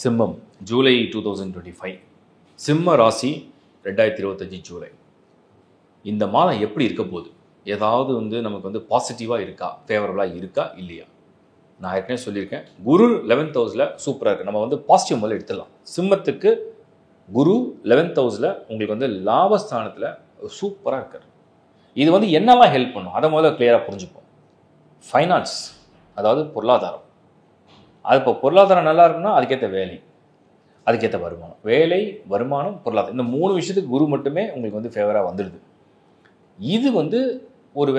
சிம்மம் ஜூலை 2025 சிம்ம ராசி 2025 ஜூலை. இந்த மாதம் எப்படி இருக்க போகுது? ஏதாவது நமக்கு பாசிட்டிவாக இருக்கா, ஃபேவரபுளாக இருக்கா இல்லையா? நான் ஏற்கனவே சொல்லியிருக்கேன், குரு 11th ஹவுஸில் சூப்பராக இருக்குது. நம்ம பாசிட்டிவ் முதல்ல எடுத்துடலாம். சிம்மத்துக்கு குரு 11th ஹவுஸில் உங்களுக்கு லாபஸ்தானத்தில் சூப்பராக இருக்கார். இது என்னெல்லாம் ஹெல்ப் பண்ணும் அதை முதல்ல கிளியராக புரிஞ்சுப்போம். ஃபைனான்ஸ், அதாவது பொருளாதாரம். அது இப்போ பொருளாதாரம் நல்லா இருக்குன்னா அதுக்கேற்ற வேலை, அதுக்கேற்ற வருமானம். வேலை, வருமானம், பொருளாதாரம், இந்த 3 விஷயத்துக்கு குரு மட்டுமே உங்களுக்கு ஃபேவராக வந்துடுது. இது ஒரு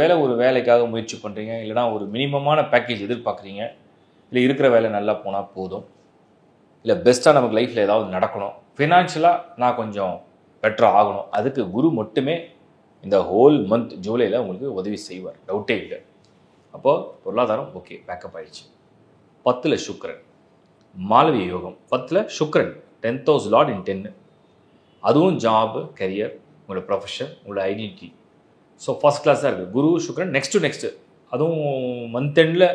வேலைக்காக முயற்சி பண்ணுறீங்க, இல்லைனா ஒரு மினிமமான பேக்கேஜ் எதிர்பார்க்குறீங்க, இல்லை இருக்கிற வேலை நல்லா போனால் போதும், இல்லை பெஸ்ட்டாக நமக்கு லைஃப்பில் ஏதாவது நடக்கணும், ஃபினான்ஷியலாக நான் கொஞ்சம் பெட்டராக ஆகணும், அதுக்கு குரு மட்டுமே இந்த ஹோல் மந்த் ஜூலையில் உங்களுக்கு உதவி செய்வார், டவுட்டே இல்லை. அப்போது பொருளாதாரம் ஓகே, பேக்கப் ஆகிடுச்சு. 10ல் சுக்கிரன், மாளவிய யோகம். 10ல் சுக்கிரன், 10th house லார்ட் இன் 10. அதுவும் ஜாப், கரியர், உங்களோட ப்ரொஃபஷன், உங்களோட ஐடென்டிட்டி. ஸோ ஃபர்ஸ்ட் கிளாஸாக இருக்குது. குரு சுக்கிரன் நெக்ஸ்ட்டு அதுவும் மந்த் எண்டில்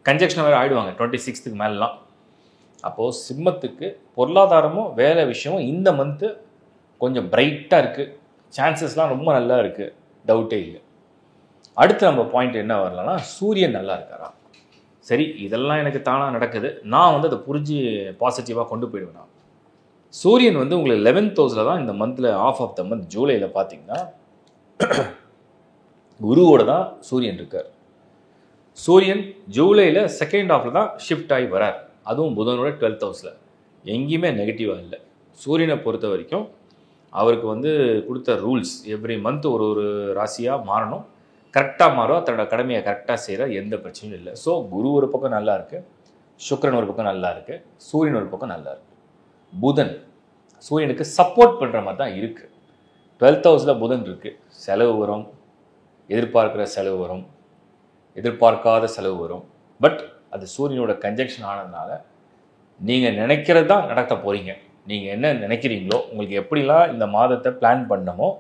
கன்ஜெக்ஷன் வேறு ஆகிடுவாங்க 26th மேலாம். அப்போது சிம்மத்துக்கு பொருளாதாரமும் வேலை விஷயமும் இந்த மந்த்து கொஞ்சம் பிரைட்டாக இருக்குது. சான்சஸ்லாம் ரொம்ப நல்லா இருக்குது, டவுட்டே இல்லை. அடுத்து நம்ம பாயிண்ட் என்ன வரலாம்னா, சூரியன் நல்லா இருக்காரா? சரி, இதெல்லாம் எனக்கு தானாக நடக்குது, நான் அதை புரிஞ்சு பாசிட்டிவாக கொண்டு போயிடுவேன். சூரியன் உங்களுக்கு 11th ஹவுஸில் தான் இந்த மந்தில், ஆஃப் ஆஃப் த மந்த் ஜூலையில் பார்த்தீங்கன்னா குருவோடு தான் சூரியன் இருக்கார். சூரியன் ஜூலையில் செகண்ட் ஹாஃபில் தான் ஷிஃப்ட் ஆகி வரார், அதுவும் புதனோட 12th ஹவுஸில். எங்கேயுமே நெகட்டிவாக இல்லை. சூரியனை பொறுத்த வரைக்கும் அவருக்கு கொடுத்த ரூல்ஸ், எவ்ரி மந்த் ஒரு ராசியாக மாறணும், கரெக்டாக மாறும், தன்னோட கடமையை கரெக்டாக செய்கிற எந்த பிரச்சனையும் இல்லை. ஸோ குரு ஒரு பக்கம் நல்லா இருக்குது, சுக்கிரன் ஒரு பக்கம் நல்லா இருக்குது, சூரியன் ஒரு பக்கம் நல்லா இருக்குது. புதன் சூரியனுக்கு சப்போர்ட் பண்ணுற மாதிரி தான் இருக்குது. 12th ஹவுஸில் புதன் இருக்குது. செலவு வரும், எதிர்பார்க்குற செலவு வரும், எதிர்பார்க்காத செலவு வரும். பட் அது சூரியனோட கன்ஜெக்ஷன் ஆனதுனால நீங்கள் நினைக்கிறது தான் நடக்க போகிறீங்க. நீங்கள் என்ன நினைக்கிறீங்களோ, உங்களுக்கு எப்படிலாம் இந்த மாதத்தை பிளான் பண்ணமோ,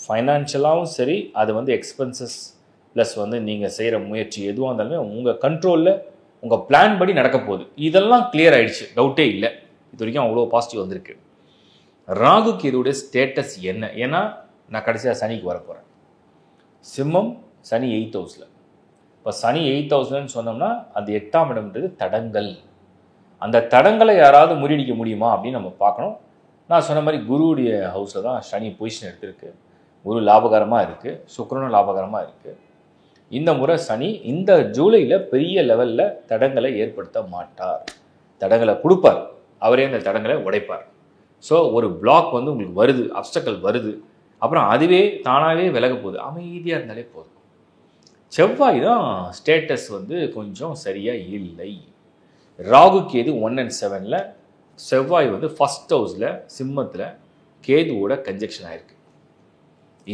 ஃபைனான்ஷியலாகவும் சரி, அது எக்ஸ்பென்சஸ் ப்ளஸ் நீங்கள் செய்கிற முயற்சி எதுவாக இருந்தாலுமே உங்கள் கண்ட்ரோலில், உங்கள் பிளான் படி நடக்க போகுது. இதெல்லாம் கிளியர் ஆகிடுச்சு, டவுட்டே இல்லை. இது வரைக்கும் அவ்வளோ பாசிட்டிவ் வந்திருக்கு. ராகுக்கு இதோடைய ஸ்டேட்டஸ் என்ன? ஏன்னா நான் கடைசியாக சனிக்கு வர போகிறேன். சிம்மம், சனி 8th ஹவுஸில். இப்போ சனி 8th ஹவுஸ்லன்னு சொன்னோம்னா அது 8ஆம் இடம்ன்றது தடங்கள். அந்த தடங்களை யாராவது முறியடிக்க முடியுமா அப்படின்னு நம்ம பார்க்கணும். நான் சொன்ன மாதிரி குருவுடைய ஹவுஸில் தான் சனி பொசிஷன் எடுத்திருக்கு. குரு லாபகரமாக இருக்குது, சுக்கிரனும் லாபகரமாக இருக்குது. இந்த முறை சனி இந்த ஜூலையில் பெரிய லெவலில் தடங்களை ஏற்படுத்த மாட்டார், தடங்களை கொடுப்பார், அவரே அந்த தடங்களை உடைப்பார். ஸோ ஒரு பிளாக் உங்களுக்கு வருது, அப்டக்கல் வருது, அப்புறம் அதுவே தானாகவே விலக போகுது, அமைதியாக இருந்தாலே போதும். செவ்வாய் தான் ஸ்டேட்டஸ் கொஞ்சம் சரியாக இல்லை. ராகு கேது 1 and 7ல், செவ்வாய் ஃபர்ஸ்ட் ஹவுஸில் சிம்மத்தில் கேதுவோட கன்ஜெக்ஷன் ஆயிருக்கு.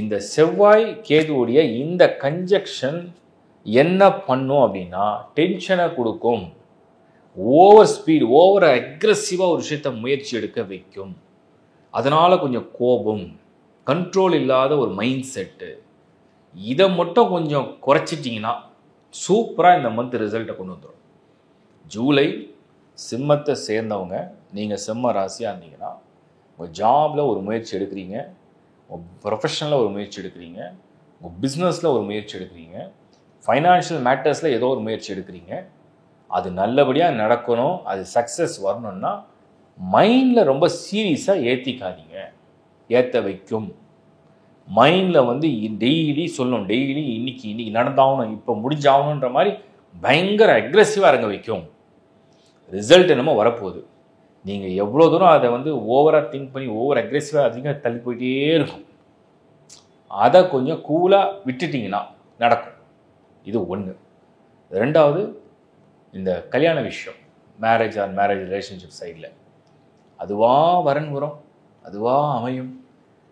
இந்த செவ்வாய் கேதுவோடைய இந்த கன்ஜெக்ஷன் என்ன பண்ணும் அப்படின்னா, டென்ஷனை கொடுக்கும், ஓவர் ஸ்பீடு, ஓவர் அக்ரெசிவாக ஒரு விஷயத்தை முயற்சி எடுக்க வைக்கும். அதனால் கொஞ்சம் கோபம், கண்ட்ரோல் இல்லாத ஒரு மைண்ட் செட்டு, இதை மட்டும் கொஞ்சம் குறைச்சிட்டிங்கன்னா சூப்பராக இந்த மந்த் ரிசல்ட்டை கொண்டு வந்துடும். ஜூலை சிம்மத்தை சேர்ந்தவங்க, நீங்கள் சிம்ம ராசியாக இருந்தீங்கன்னா, உங்கள் ஜாபில் ஒரு முயற்சி எடுக்கிறீங்க, உங்கள் ப்ரொஃபஷனில் ஒரு முயற்சி எடுக்கிறீங்க, உங்கள் பிஸ்னஸில் ஒரு முயற்சி எடுக்கிறீங்க, ஃபைனான்ஷியல் மேட்டர்ஸில் ஏதோ ஒரு முயற்சி எடுக்கிறீங்க, அது நல்லபடியாக நடக்கணும், அது சக்ஸஸ் வரணும்னா மைண்டில் ரொம்ப சீரியஸாக ஏற்றிக்காதீங்க. ஏற்ற வைக்கும். மைண்டில் டெய்லி சொல்லணும், டெய்லி இன்னைக்கு நடந்தாகணும், இப்போ முடிஞ்சாகணுன்ற மாதிரி பயங்கர அக்ரெசிவாக இறங்க வைக்கும். ரிசல்ட் என்னமோ வரப்போகுது. நீங்கள் எவ்வளோ தூரம் அதை ஓவராக திங்க் பண்ணி ஓவர் அக்ரெசிவாக அதிகமாக தள்ளி போயிட்டே இருக்கும், அதை கொஞ்சம் கூலாக விட்டுட்டிங்கன்னா நடக்கும். இது ஒன்று. ரெண்டாவது, இந்த கல்யாண விஷயம், மேரேஜ் ஆர் மேரேஜ் ரிலேஷன்ஷிப் சைடில் அதுவாக வரன் வரும், அதுவாக அமையும்.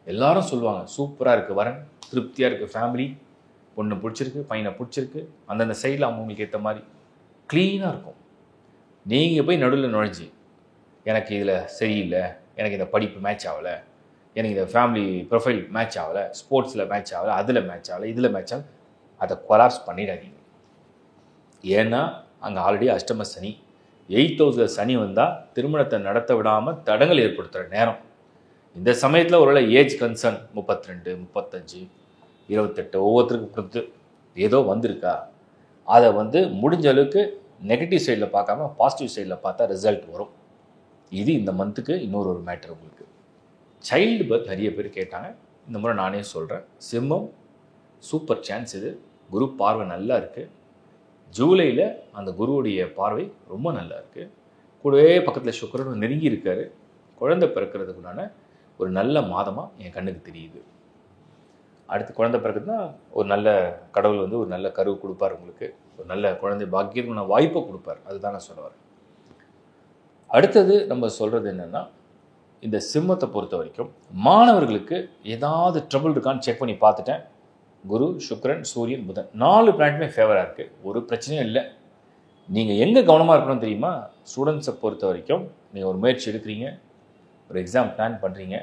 எல்லாரும் சொல்லுவாங்க சூப்பராக இருக்குது வரன், திருப்தியாக இருக்குது, ஃபேமிலி, பொண்ணு பிடிச்சிருக்கு, பையனை பிடிச்சிருக்கு, அந்தந்த சைடில் அவங்களுக்கு ஏற்ற மாதிரி க்ளீனாக இருக்கும். நீங்கள் போய் நடுவில் நுழைஞ்சி, எனக்கு இதில் சரியில்லை, எனக்கு இந்த படிப்பு மேட்ச் ஆகலை, எனக்கு இந்த ஃபேமிலி ப்ரொஃபைல் மேட்ச் ஆகலை, ஸ்போர்ட்ஸில் மேட்ச் ஆகலை, அதில் மேட்ச் ஆகலை, இதில் மேட்ச் ஆகலை, அதை கொலாப்ஸ் பண்ணிடாதீங்க. ஏன்னா அங்கே ஆல்ரெடி அஷ்டம சனி, 8th ஹவுஸில் சனி வந்தால் திருமணத்தை நடத்த விடாமல் தடங்கள் ஏற்படுத்துகிற நேரம். இந்த சமயத்தில் ஒருவேளை ஏஜ் கன்சர்ன் 32, 35, 28 ஒவ்வொருத்தருக்கு பொறுத்து ஏதோ வந்திருக்கா, அதை முடிஞ்ச அளவுக்கு நெகட்டிவ் சைடில் பார்க்காம பாசிட்டிவ் சைடில் பார்த்தா ரிசல்ட் வரும். இது இந்த மந்த்துக்கு இன்னொரு மேட்டர். உங்களுக்கு சைல்டு பர்த் நிறைய பேர் கேட்டாங்க. இந்த முறை நானே சொல்கிறேன். சிம்மம் சூப்பர் சான்ஸ். இது குரு பார்வை நல்லா இருக்குது. ஜூலையில் அந்த குருவுடைய பார்வை ரொம்ப நல்லா இருக்குது. கூடவே பக்கத்தில் சுக்கிரன் நெருங்கி இருக்கார். குழந்தை பிறக்கிறதுக்குண்டான ஒரு நல்ல மாதமாக என் கண்ணுக்கு தெரியுது. அடுத்து குழந்தை பிறகுதுன்னா ஒரு நல்ல கடவுள் ஒரு நல்ல கருவு கொடுப்பார். உங்களுக்கு ஒரு நல்ல குழந்தை பாக்கியத்துக்கான வாய்ப்பை கொடுப்பார். அதுதான் நான் சொல்ல வரேன். அடுத்தது நம்ம சொல்கிறது என்னென்னா, இந்த சிம்மத்தை பொறுத்த வரைக்கும் மாணவர்களுக்கு ஏதாவது ட்ரபிள் இருக்கான்னு செக் பண்ணி பார்த்துட்டேன். குரு, சுக்கிரன், சூரியன், புதன் 4 பிளானட்டுமே ஃபேவராக இருக்குது. ஒரு பிரச்சனையும் இல்லை. நீங்கள் எங்கே கவனமாக இருக்கணும்னு தெரியுமா? ஸ்டூடெண்ட்ஸை பொறுத்த வரைக்கும் நீங்கள் ஒரு முயற்சி எடுக்கிறீங்க, ஒரு எக்ஸாம் பிளான் பண்ணுறீங்க,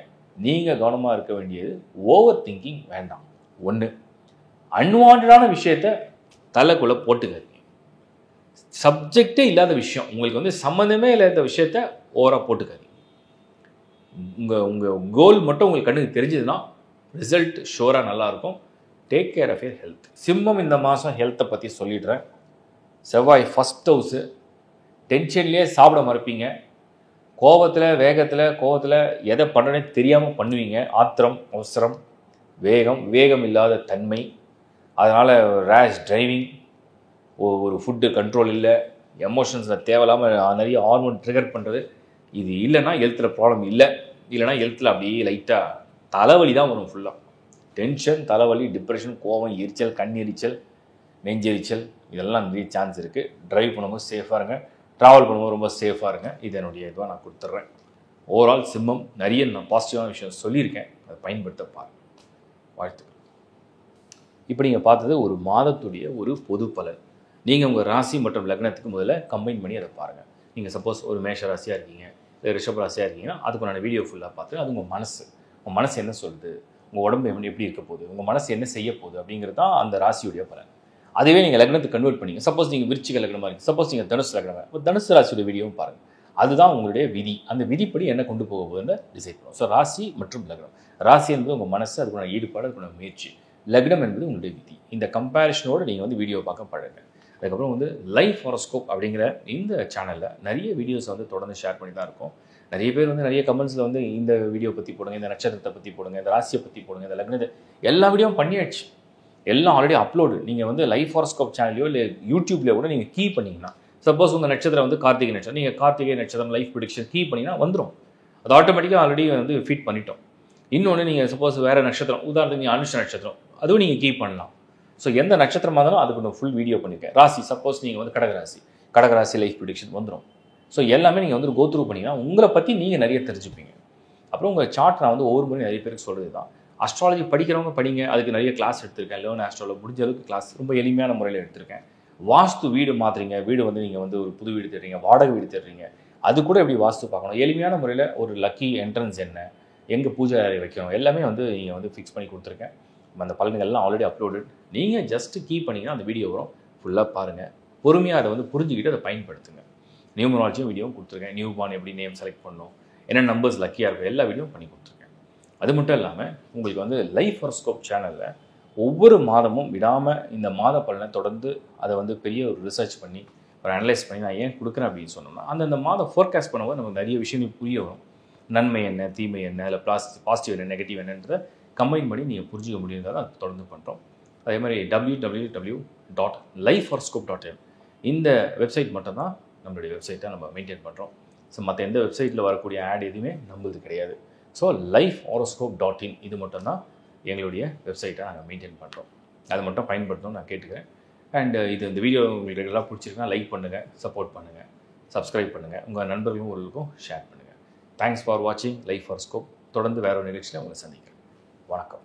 நீங்கள் கவனமாக இருக்க வேண்டியது ஓவர் திங்கிங் வேண்டாம். ஒன்று, அன்வான்டான விஷயத்தை தலைக்குள்ளே போட்டுக்காதீங்க. சப்ஜெக்டே இல்லாத விஷயம், உங்களுக்கு சம்மந்தமே இல்லாத விஷயத்த ஓவராக போட்டுக்காதீங்க. உங்கள் கோல் மட்டும் உங்களுக்கு கண்ணுக்கு தெரிஞ்சதுன்னா ரிசல்ட் ஷோராக நல்லாயிருக்கும். Take care of your health. சிம்மம் இந்த மாதம் ஹெல்த்தை பற்றி சொல்லிடுறேன். செவ்வாய் ஃபஸ்ட் ஹவுஸு. டென்ஷன்லேயே சாப்பிட மறுப்பீங்க. கோபத்தில் எதை பண்ணுறனே தெரியாமல் பண்ணுவீங்க. ஆத்திரம், அவசரம், வேகம் இல்லாத தன்மை, அதனால் ரேஷ் டிரைவிங், ஒரு ஃபுட்டு கண்ட்ரோல் இல்லை, எமோஷன்ஸில் தேவையில்லாமல் நிறைய ஹார்மோன் ட்ரிகர் பண்ணுறது. இது இல்லைன்னா ஹெல்த்தில் ப்ராப்ளம் இல்லைன்னா ஹெல்த்தில் அப்படியே லைட்டாக தலைவலி தான் வரும். ஃபுல்லாக டென்ஷன், தலைவலி, டிப்ரெஷன், கோபம், எரிச்சல், கண் எரிச்சல், நெஞ்செரிச்சல், இதெல்லாம் நிறைய சான்ஸ் இருக்குது. ட்ரைவ் பண்ணும்போது சேஃபாக இருங்க. ட்ராவல் பண்ணும்போது ரொம்ப சேஃபாக இருங்க. இது என்னுடைய இதுவாக நான் கொடுத்துட்றேன். ஓவரால் சிம்மம் நிறைய நான் பாசிட்டிவான விஷயம் சொல்லியிருக்கேன். அதை பயன்படுத்த பாருங்கள். வாழ்த்துக்கள். இப்போ நீங்கள் பார்த்தது ஒரு மாதத்துடைய ஒரு பொது பலன். நீங்கள் உங்கள் ராசி மற்றும் லக்னத்துக்கு முதல்ல கம்பைன் பண்ணி அதை பாருங்கள். நீங்கள் சப்போஸ் ஒரு மேஷ ராசியாக இருக்கீங்க, இல்லை ரிஷப ராசியாக இருக்கீங்கன்னா அதுக்குண்டான வீடியோ ஃபுல்லாக பார்த்து அது உங்கள் மனசு என்ன சொல்லுது, உங்கள் உடம்பு எப்படி இருக்க போகுது, உங்கள் மனசு என்ன செய்ய போகுது அப்படிங்கிறது தான் அந்த ராசியுடைய பலன். அதுவே நீங்கள் லக்னத்துக்கு கன்வெர்ட் பண்ணிங்க. சப்போஸ் நீங்கள் விருச்சிக லக்னமாக இருக்குது, சப்போஸ் நீங்கள் தனுசு லக்னமாக, இப்போ தனுசு ராசியோட வீடியோவும் பாருங்கள். அதுதான் உங்களுடைய விதி. அந்த விதிப்படி என்ன கொண்டு போக போகுதுன்னு டிசைட் பண்ணுவோம். ஸோ ராசி மற்றும் லக்னம். ராசி என்பது உங்கள் மனசு, அதுக்குள்ள ஈடுபாடு, அதுக்குள்ள முயற்சி. லக்னம் என்பது உங்களுடைய விதி. இந்த கம்பேரிஷனோடு நீங்கள் வீடியோ பார்க்க பழங்க. அதுக்கப்புறம் லைஃப் ஹாரோஸ்கோப் அப்படிங்கிற இந்த சேனலில் நிறைய வீடியோஸ் தொடர்ந்து ஷேர் பண்ணி தான் இருக்கும். நிறைய பேர் நிறைய கமெண்ட்ஸில் இந்த வீடியோ பற்றி போடுங்க, இந்த நட்சத்திரத்தை பற்றி போடுங்க, இந்த ராசியை பற்றி போடுங்க, இந்த லக்னத்தை, எல்லா வீடியோவும் பண்ணியாச்சு. எல்லாம் ஆல்ரெடி அப்லோடு. நீங்கள் லைஃப் ஹாரோஸ்கோப் சேனல்லையோ இல்லை யூடியூப்லேயோ கூட நீங்கள் கீ பண்ணிங்கன்னா, சப்போஸ் உங்கள் நட்சத்திரம் கார்த்திகை நட்சத்திரம், நீங்கள் கார்த்திகை நட்சத்திரம் லைஃப் ப்ரிடிக்ஷன் கீ பண்ணிங்கன்னா வந்துடும். அது ஆட்டோமேட்டிக்காக ஆல்ரெடி ஃபீட் பண்ணிட்டோம். இன்னொன்று நீங்கள் சப்போஸ் வேறு நட்சத்திரம், உதாரணத்துக்கு நீங்கள் அனுஷ நட்சத்திரம், அதுவும் நீங்கள் கீ பண்ணலாம். ஸோ எந்த நட்சத்திரமாக இருந்தாலும் அதுக்கு ஃபுல் வீடியோ பண்ணியிருக்கேன். ராசி சப்போஸ் நீங்கள் கடகராசி லைஃப் ப்ரிடிக்ஷன் வந்துடும். ஸோ எல்லாமே நீங்கள் கோத்ரூ பண்ணிங்கன்னா உங்களை பற்றி நீங்கள் நிறைய தெரிஞ்சுப்பீங்க. அப்புறம் உங்கள் சார்ட் நான் ஒவ்வொரு முறையும் நிறைய பேருக்கு சொல்கிறது தான். அஸ்ட்ராலஜி படிக்கிறவங்க படிங்க. அதுக்கு நிறைய கிளாஸ் எடுத்திருக்கேன். லேர்ன் ஆஸ்ட்ராலஜி முடிஞ்ச அளவுக்கு கிளாஸ் ரொம்ப எளிமையான முறையில் எடுத்திருக்கேன். வாஸ்து வீடு மாற்றுறீங்க, வீடு நீங்கள் ஒரு புது வீடு தேடுறீங்க, வாடகை வீடு தேடுறீங்க, அது கூட எப்படி வாஸ்து பார்க்கணும், எளிமையான முறையில் ஒரு லக்கி என்ட்ரன்ஸ் என்ன, எங்கே பூஜை அறை வைக்கணும், எல்லாமே நீங்கள் ஃபிக்ஸ் பண்ணி கொடுத்துருக்கேன். அந்த பலன்கள்லாம் ஆல்ரெடி அப்லோடு. நீங்கள் ஜஸ்ட்டு கீ பண்ணிங்கன்னா அந்த வீடியோ வரும். ஃபுல்லாக பாருங்கள். பொறுமையாக அதை புரிஞ்சுக்கிட்டு அதை பயன்படுத்துங்க. நியூமராலஜியும் வீடியோவும் கொடுத்துருக்கேன். நியூ பார்ன் எப்படி நேம் செலக்ட் பண்ணணும், என்ன நம்பர்ஸ் லக்கியாக இருக்கும், எல்லா வீடியோவும் பண்ணி கொடுத்துருக்கேன். அது மட்டும் இல்லாமல் உங்களுக்கு லைஃப் ஹாரோஸ்கோப் சேனலில் ஒவ்வொரு மாதமும் விடாமல் இந்த மாத பலனை தொடர்ந்து அதை பெரிய ஒரு ரிசர்ச் பண்ணி ஒரு அனலைஸ் பண்ணி நான் ஏன் கொடுக்குறேன் அப்படின்னு சொன்னோம்னா, அந்தந்த மாதம் ஃபோர்காஸ்ட் பண்ணும்போது நமக்கு நிறைய விஷயங்கள் புரிய வரும். நன்மை என்ன, தீமை என்ன, இல்லை பாசிட்டிவ் என்ன, நெகட்டிவ் என்னன்றதை கம்பைன் பண்ணி நீங்கள் புரிஞ்சிக்க முடியுங்கிறத அதை தொடர்ந்து பண்ணுறோம். அதே மாதிரி www.lifehoroscope.in இந்த வெப்சைட் மட்டும்தான் நம்மளுடைய வெப்சைட்டை நம்ம மெயின்டைன் பண்ணுறோம். ஸோ மற்ற எந்த வெப்சைட்டில் வரக்கூடிய ஆட் எதுவுமே நம்மளுது கிடையாது. ஸோ lifehoroscope.in இது மட்டும்தான் எங்களுடைய வெப்சைட்டை நாங்கள் மெயின்டைன் பண்ணுறோம். அதை மட்டும் பயன்படுத்தணும்னு நான் கேட்டுக்கிறேன். அண்ட் இந்த வீடியோ உங்களுக்கு ரெகுலராக பிடிச்சிருக்குன்னா லைக் பண்ணுங்கள், சப்போர்ட் பண்ணுங்கள், சப்ஸ்கிரைப் பண்ணுங்கள், உங்கள் நண்பர்களும் ஒருவருக்கும் ஷேர் பண்ணுங்கள். தேங்க்ஸ் ஃபார் வாட்சிங் லைஃப் ஹாரோஸ்கோப். தொடர்ந்து வேற ஒரு நிகழ்ச்சியில் உங்களை சந்திக்கிறேன். வணக்கம்.